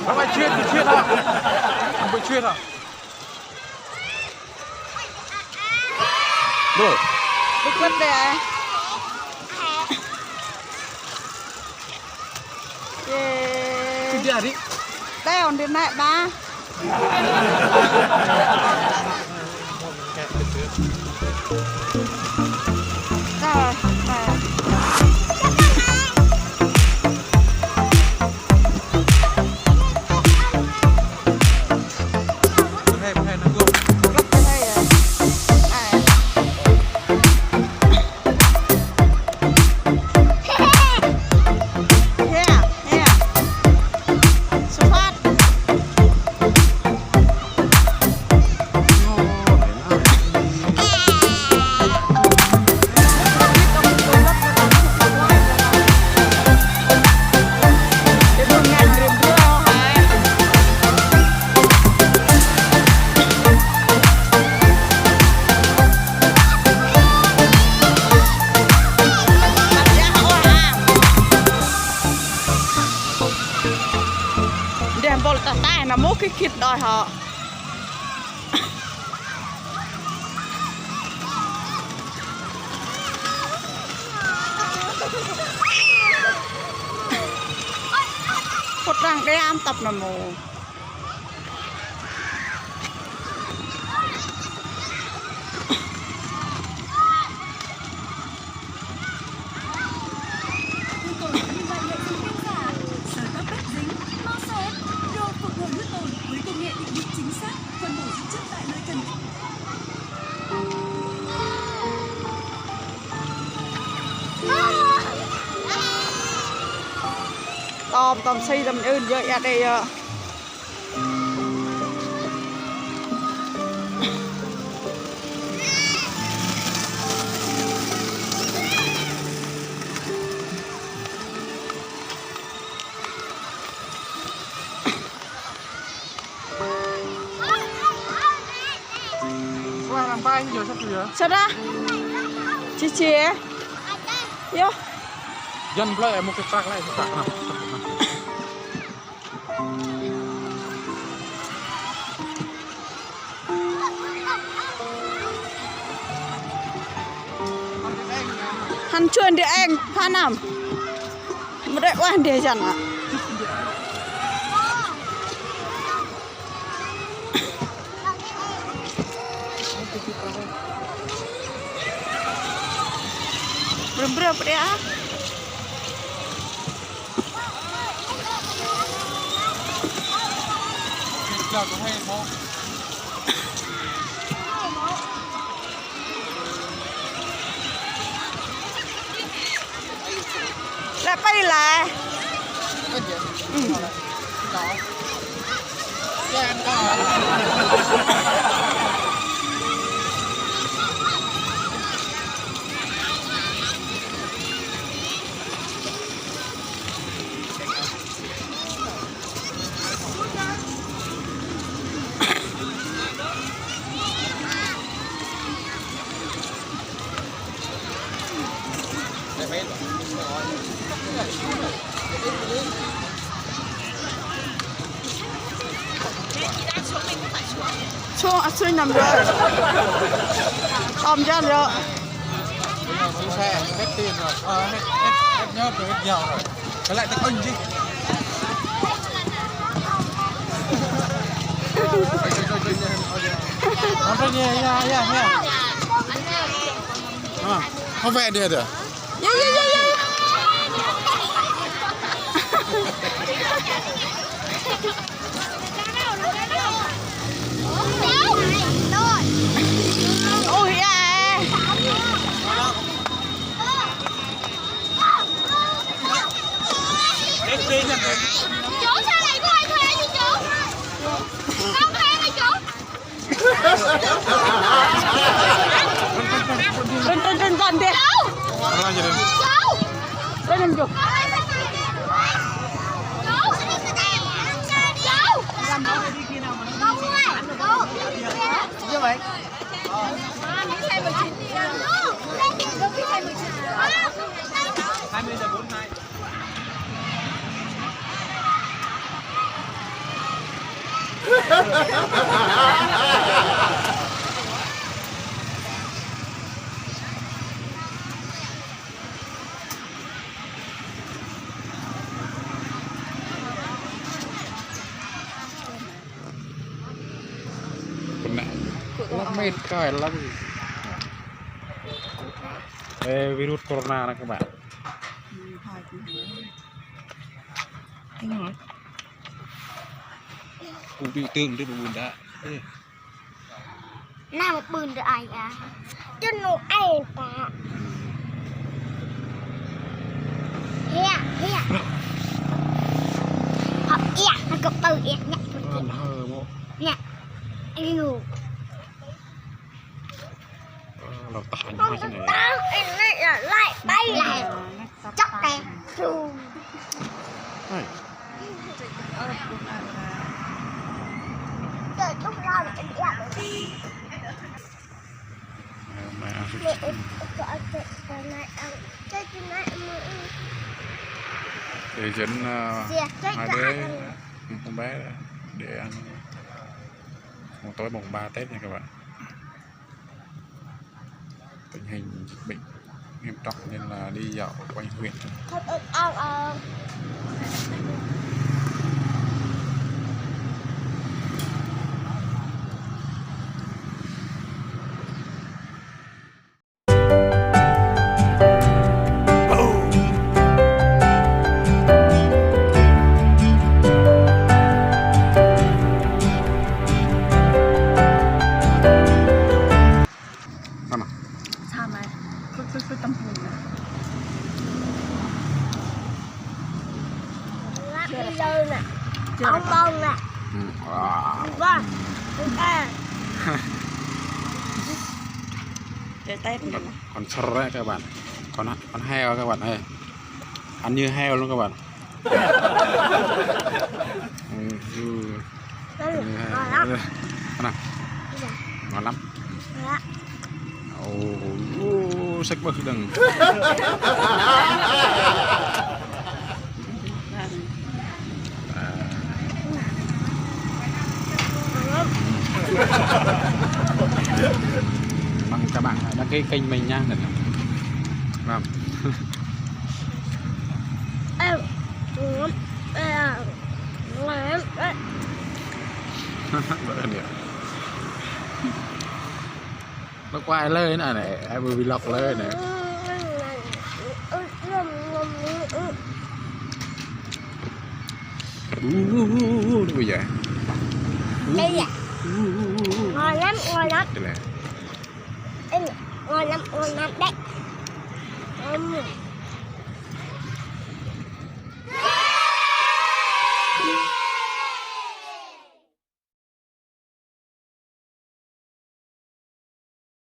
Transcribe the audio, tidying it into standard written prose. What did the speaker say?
Không phải chuyên thì chuyên thôi. Không phải chuyên à? Rồi. Bực vấn đề. Cái gì à đi? Đây on đến lại ba. Rồi, là mốt cái kít đòi họ một răng cái am tập là mù tòm xây tầm ơn vậy ở đây làm vai nhiều sắp rồi. sao đó chị vô dân lại một cái trạc lại một trạc nào. hắn chuyên để anh pha nằm một đại quan để chẳng ạ berapa dia lại bay lại xuống nằm rồi ôm ra rồi Xe hết tiền rồi, hết nhớt rồi, hết nhiều rồi. Cái lại tao anh chứ. Không phải nha. Không về đi được. Yeah. Ôi à. Chỗ sao này của ai thuê vậy chú? Không thuê hả chú? Trên đi. Lên lên chú. Như vậy. Miếng xe 19 đi ra. Miếng xe 19. 20 giờ 42. คนน่ะแล้วไม่ใกล้แล้วvirus corona đó các bạn. Cũng bị tương tới bùn đã. Nào một bùn được ai à? Chân nó ai ta? Hea. Học nó cặp từ nhẹ. Hơ bộ. Nhẹ. Yêu.เราตายไม่ใช่ไหน lại bay lại chắc này chù trời lúc nào để để dẫn hai đứa con bé để ăn một tối mùng 3 Tết nha các bạn. Tình hình dịch bệnh nghiêm trọng nên là đi dạo quanh huyện. Cứ tâm hồn nè. Đi lơ nè. Bông bông nè. Vâng. Chơi Tết nè. Còn sờ đấy các bạn. Con heo các bạn ơi. Ăn như heo luôn các bạn. Ngon lắm. Sách bơ đừng. Bằng các bạn đăng ký kênh mình nha. Vâng. Nó quay lên này em vừa vlog lên này. Bây giờ đây à ngon lắm đây này. ngon lắm đấy